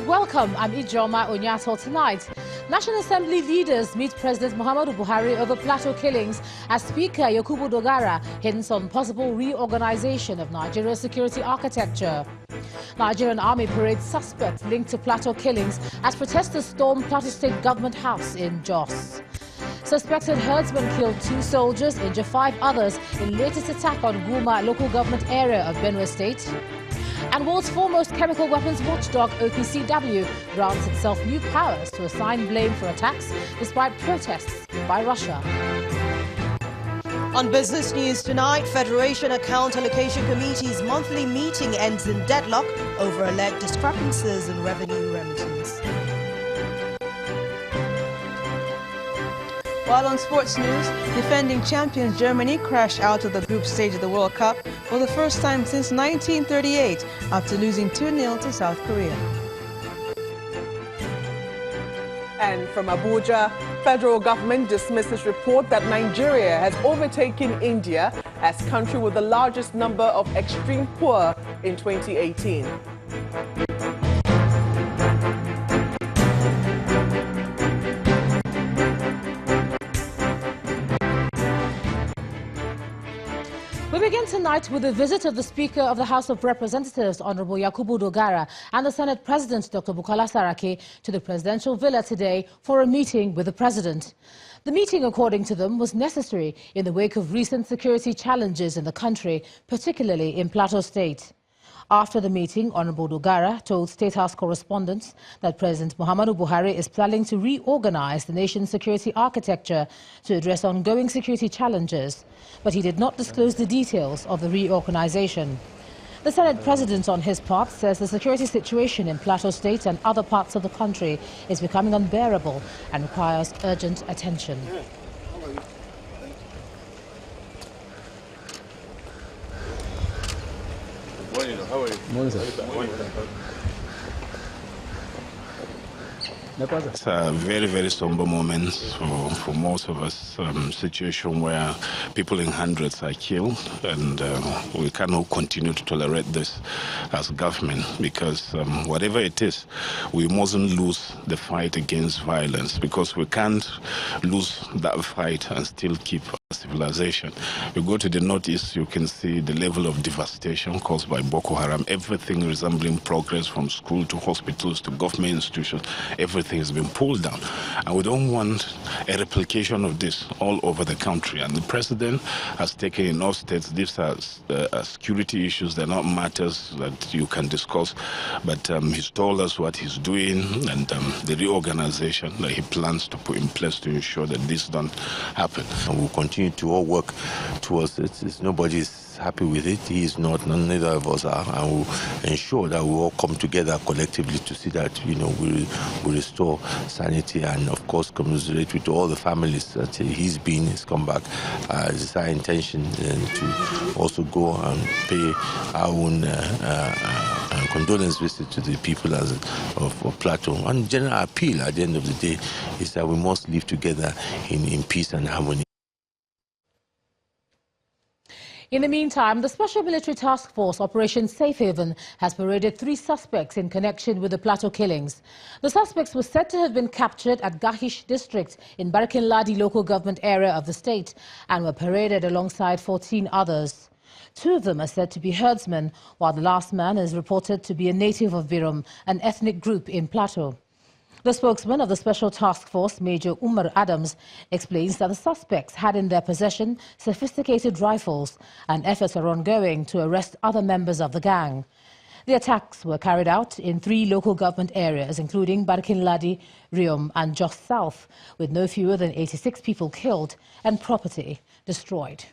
welcome. I'm Ijoma Onyato. Tonight, National Assembly leaders meet President Muhammadu Buhari over Plateau killings as Speaker Yakubu Dogara hints on possible reorganization of Nigeria's security architecture. Nigerian army parades suspects linked to Plateau killings as protesters storm Plateau State Government House in Jos. Suspected herdsman killed 2 soldiers, injured 5 others in latest attack on Guma local government area of Benue State. And world's foremost chemical weapons watchdog, OPCW, grants itself new powers to assign blame for attacks despite protests by Russia. On business news tonight, Federation Account Allocation Committee's monthly meeting ends in deadlock over alleged discrepancies in revenue remittance. While on sports news, defending champions Germany crashed out of the group stage of the World Cup for the first time since 1938 after losing 2-0 to South Korea. And from Abuja, federal government dismisses report that Nigeria has overtaken India as country with the largest number of extreme poor in 2018. We begin tonight with the visit of the Speaker of the House of Representatives, Honorable Yakubu Dogara, and the Senate President, Dr. Bukola Saraki, to the presidential villa today for a meeting with the President. The meeting, according to them, was necessary in the wake of recent security challenges in the country, particularly in Plateau State. After the meeting, Honorable Dogara told State House correspondents that President Muhammadu Buhari is planning to reorganize the nation's security architecture to address ongoing security challenges, but he did not disclose the details of the reorganization. The Senate President, on his part, says the security situation in Plateau State and other parts of the country is becoming unbearable and requires urgent attention. How are you? Morning, sir. It's a very, very somber moment for most of us. Situation where people in hundreds are killed, and we cannot continue to tolerate this as government because whatever it is, we mustn't lose the fight against violence because we can't lose that fight and still keep civilization. You go to the northeast, you can see the level of devastation caused by Boko Haram. Everything resembling progress from school to hospitals to government institutions, everything has been pulled down. And we don't want a replication of this all over the country. And the president has taken in all states, these are security issues, they're not matters that you can discuss. But he's told us what he's doing and the reorganization that he plans to put in place to ensure that this don't happen. And we'll continue to all work towards it. Nobody's happy with it. He is not, neither of us are, and we'll ensure that we all come together collectively to see that, we restore sanity and, of course, commiserate with all the families that he's come back. It's our intention to also go and pay our own condolence visit to the people of Plateau. And general appeal at the end of the day is that we must live together in peace and harmony. In the meantime, the Special Military Task Force Operation Safe Haven has paraded 3 suspects in connection with the Plateau killings. The suspects were said to have been captured at Gahish district in Barkin-Ladi local government area of the state and were paraded alongside 14 others. 2 of them are said to be herdsmen, while the last man is reported to be a native of Birom, an ethnic group in Plateau. The spokesman of the Special Task Force, Major Umar Adams, explains that the suspects had in their possession sophisticated rifles and efforts are ongoing to arrest other members of the gang. The attacks were carried out in 3 local government areas, including Barkin-Ladi, Riom and Jos South, with no fewer than 86 people killed and property destroyed.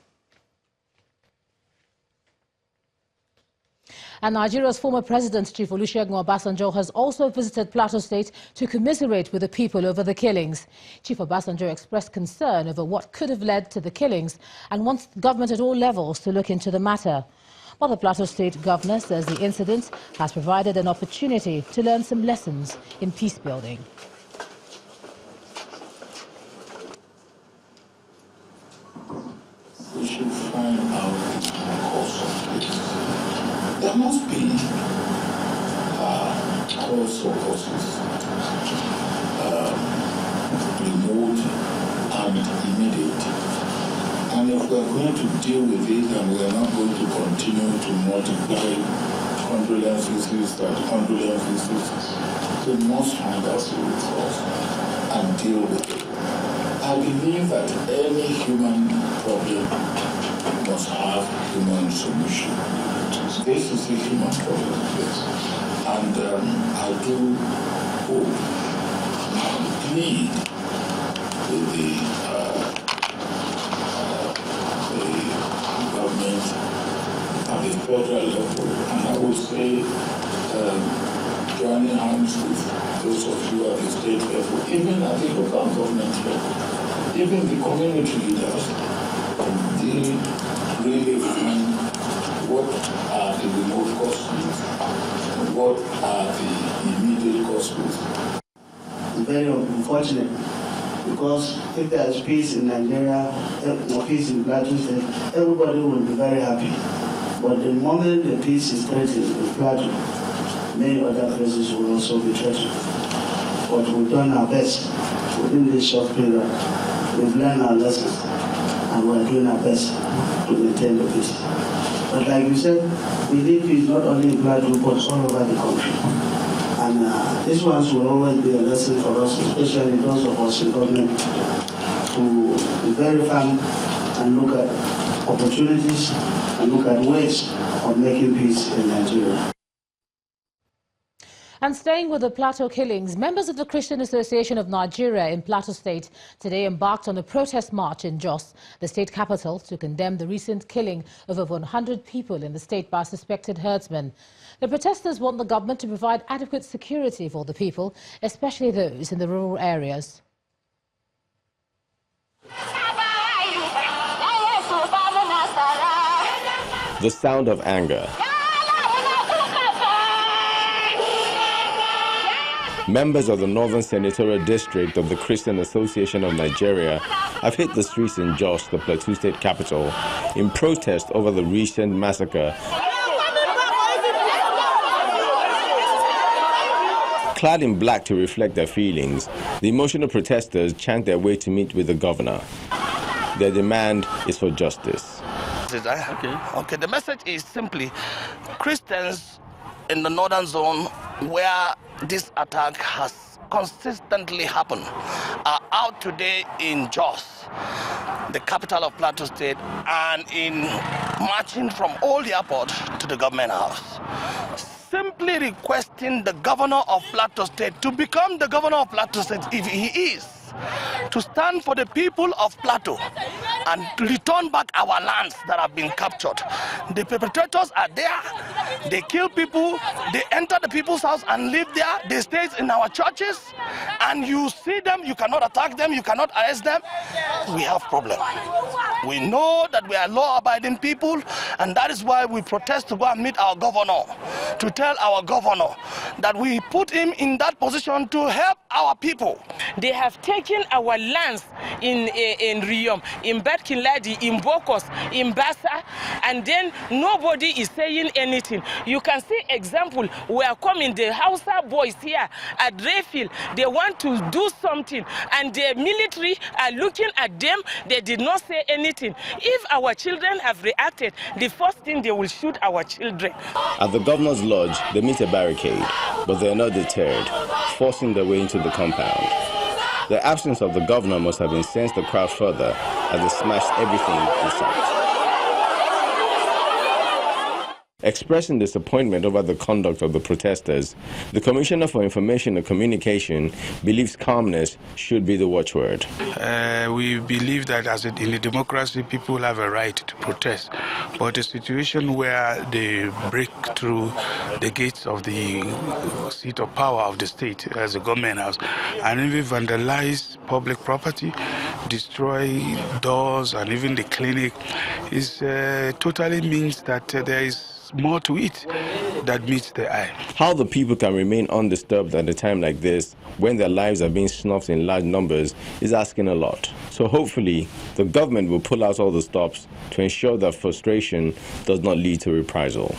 And Nigeria's former president, Chief Olusegun Obasanjo, has also visited Plateau State to commiserate with the people over the killings. Chief Obasanjo expressed concern over what could have led to the killings and wants government at all levels to look into the matter. While the Plateau State governor says the incident has provided an opportunity to learn some lessons in peace building. We should find out the cause of it. There must be cause of forces, remote and immediate. And if we are going to deal with it and we are not going to continue to multiply condolence visits we must find out the root cause and deal with it. I believe that any human problem must have human solution. This is a human problem, yes. And I do hope and plead with the government at the federal level, and I would say joining hands with those of you at the state level, even at the local government level, even the community leaders, they really find what are the remote causes, what are the immediate causes. It's very unfortunate because if there is peace in Nigeria, or peace in Plateau State, everybody will be very happy. But the moment the peace is threatened in Plateau, many other places will also be threatened. But we've done our best within this short period. We've learned our lessons, and we're doing our best to maintain the peace. But like you said, we need peace not only in Plateau, but all over the country. And these ones will always be a lesson for us, especially those of us in government, to be very firm and look at opportunities and look at ways of making peace in Nigeria. And staying with the Plateau killings, members of the Christian Association of Nigeria in Plateau State today embarked on a protest march in Jos, the state capital, to condemn the recent killing of over 100 people in the state by suspected herdsmen. The protesters want the government to provide adequate security for the people, especially those in the rural areas. The sound of anger. Members of the Northern Senatorial District of the Christian Association of Nigeria have hit the streets in Jos, the Plateau State capital, in protest over the recent massacre. Clad in black to reflect their feelings, the emotional protesters chant their way to meet with the governor. Their demand is for justice. Okay, the message is simply Christians in the northern zone where this attack has consistently happened are out today in Jos, the capital of Plateau State, and in marching from Old Airport to the government house, simply requesting the governor of Plateau State to become the governor of Plateau State if he is, to stand for the people of Plateau and return back our lands that have been captured. The perpetrators are there. They kill people. They enter the people's house and live there. They stay in our churches. And you see them. You cannot attack them. You cannot arrest them. We have problem. We know that we are law-abiding people, and that is why we protest to go and meet our governor, to tell our governor that we put him in that position to help our people. They have taken our lands in Riyom, in Berkinladi, in Bokos, in Bassa, and then nobody is saying anything. You can see example, we are coming, the Hausa boys here at Rayfield, they want to do something, and the military are looking at them, they did not say anything. If our children have reacted, the first thing they will shoot our children. At the governor's lodge, they meet a barricade, but they are not deterred, forcing their way into the compound. The absence of the governor must have incensed the crowd further as they smashed everything in sight. Expressing disappointment over the conduct of the protesters, the Commissioner for Information and Communication believes calmness should be the watchword. We believe that in a democracy, people have a right to protest. But a situation where they break through the gates of the seat of power of the state as a government house and even vandalize public property, destroy doors and even the clinic, is totally means that there is more to it that meets the eye. How the people can remain undisturbed at a time like this, when their lives are being snuffed in large numbers, is asking a lot. So hopefully, the government will pull out all the stops to ensure that frustration does not lead to reprisal.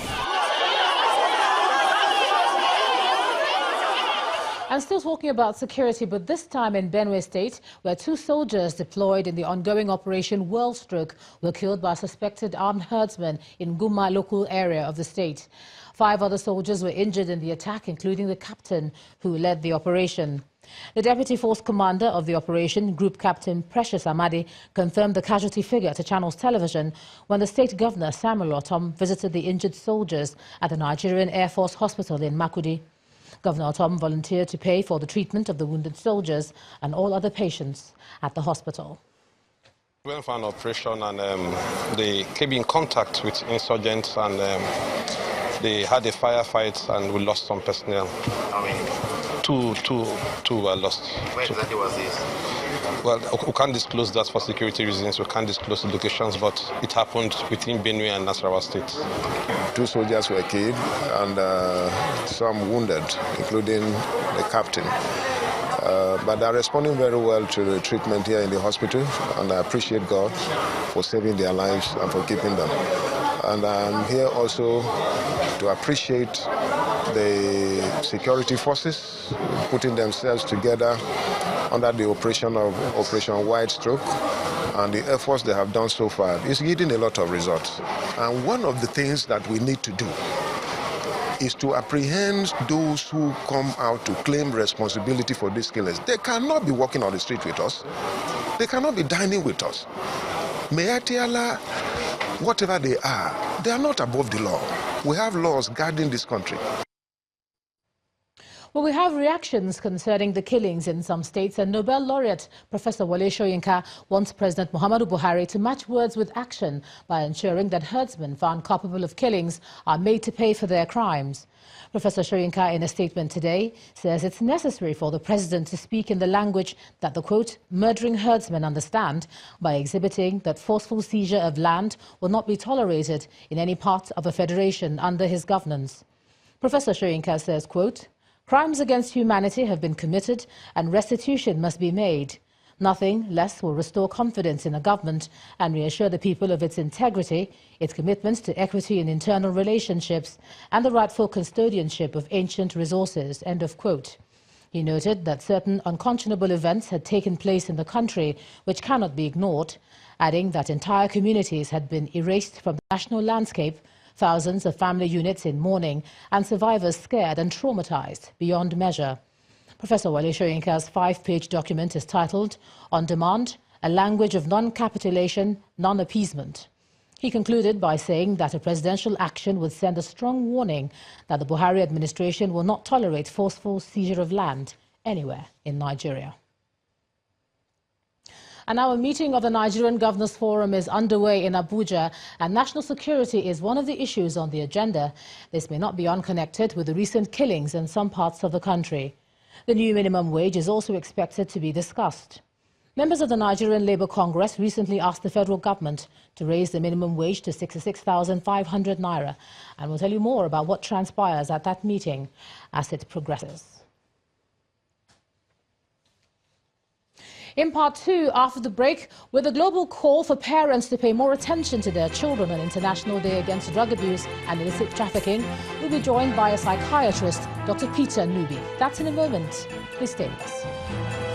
And still talking about security, but this time in Benue State, where 2 soldiers deployed in the ongoing Operation Whirlstroke were killed by suspected armed herdsmen in Guma local area of the state. 5 other soldiers were injured in the attack, including the captain who led the operation. The Deputy Force Commander of the operation, Group Captain Precious Amadi, confirmed the casualty figure to Channels Television when the State Governor, Samuel Otom, visited the injured soldiers at the Nigerian Air Force Hospital in Makurdi. Governor Otom volunteered to pay for the treatment of the wounded soldiers and all other patients at the hospital. We went for an operation and they came in contact with insurgents and they had a firefight and we lost some personnel. How many? Two were lost. Where exactly was this? Well, we can't disclose that for security reasons. We can't disclose the locations, but it happened within Benue and Nasarawa State. 2 soldiers were killed and some wounded, including the captain. But they're responding very well to the treatment here in the hospital, and I appreciate God for saving their lives and for keeping them. And I'm here also to appreciate the security forces putting themselves together under the operation of Operation Whirlstroke, and the efforts they have done so far is yielding a lot of results. And one of the things that we need to do is to apprehend those who come out to claim responsibility for these killings. They cannot be walking on the street with us. They cannot be dining with us. Mayatiala, whatever they are not above the law. We have laws guarding this country. Well, we have reactions concerning the killings in some states, and Nobel laureate Professor Wole Soyinka wants President Muhammadu Buhari to match words with action by ensuring that herdsmen found culpable of killings are made to pay for their crimes. Professor Soyinka, in a statement today, says it's necessary for the president to speak in the language that the, quote, murdering herdsmen understand by exhibiting that forceful seizure of land will not be tolerated in any part of a federation under his governance. Professor Soyinka says, quote, crimes against humanity have been committed and restitution must be made. Nothing less will restore confidence in a government and reassure the people of its integrity, its commitments to equity in internal relationships, and the rightful custodianship of ancient resources, end of quote. He noted that certain unconscionable events had taken place in the country which cannot be ignored, adding that entire communities had been erased from the national landscape, thousands of family units in mourning, and survivors scared and traumatized beyond measure. Professor Wole Soyinka's 5-page document is titled, On Demand, A Language of Non-Capitulation, Non-Appeasement. He concluded by saying that a presidential action would send a strong warning that the Buhari administration will not tolerate forceful seizure of land anywhere in Nigeria. And now a meeting of the Nigerian Governors Forum is underway in Abuja, and national security is one of the issues on the agenda. This may not be unconnected with the recent killings in some parts of the country. The new minimum wage is also expected to be discussed. Members of the Nigerian Labour Congress recently asked the federal government to raise the minimum wage to 66,500 naira, and we'll tell you more about what transpires at that meeting as it progresses. In part 2, after the break, with a global call for parents to pay more attention to their children on International Day Against Drug Abuse and Illicit Trafficking, we'll be joined by a psychiatrist, Dr. Pt.1. That's in a moment. Please stay with us.